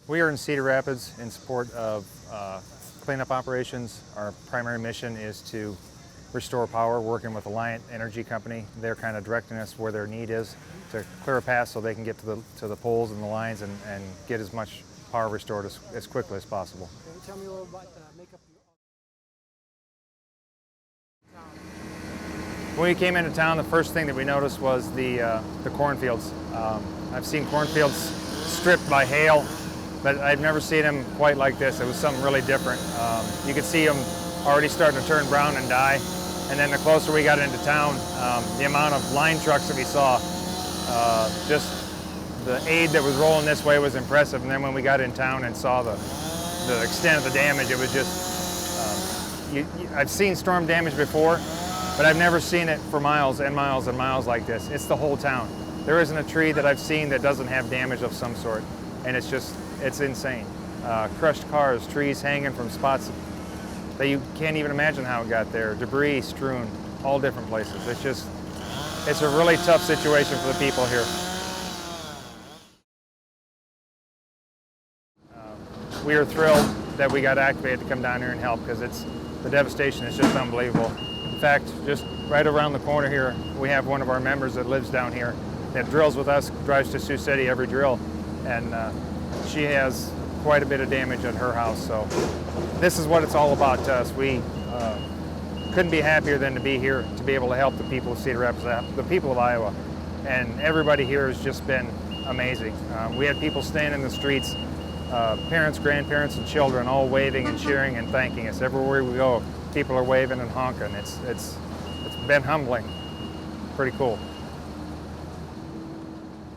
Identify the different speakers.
Speaker 1: We are in Cedar Rapids in support of cleanup operations. Our primary mission is to restore power, working with Alliant Energy Company. They're kind of directing us where their need is to clear a path so they can get to the poles and the lines and get as much power restored as quickly as possible.
Speaker 2: Tell me a little about the makeup of your town.
Speaker 1: When we came into town, the first thing that we noticed was the cornfields. I've seen cornfields stripped by hail, but I've never seen them quite like this. It was something really different. You could see them already starting to turn brown and die. And then the closer we got into town, the amount of line trucks that we saw, just the aid that was rolling this way was impressive. And then when we got in town and saw the extent of the damage, it was just, I've seen storm damage before, but I've never seen it for miles and miles and miles like this. It's the whole town. There isn't a tree that I've seen that doesn't have damage of some sort. And it's insane. Crushed cars, trees hanging from spots that you can't even imagine how it got there. Debris strewn all different places. It's a really tough situation for the people here. We are thrilled that we got activated to come down here and help, because the devastation is just unbelievable. In fact, just right around the corner here, we have one of our members that lives down here that drills with us, drives to Sioux City every drill, and she has quite a bit of damage at her house. So this is what it's all about to us. We couldn't be happier than to be here, to be able to help the people of Cedar Rapids, the people of Iowa. And everybody here has just been amazing. We had people staying in the streets, parents, grandparents, and children all waving and cheering and thanking us. Everywhere we go, people are waving and honking. It's been humbling. Pretty cool.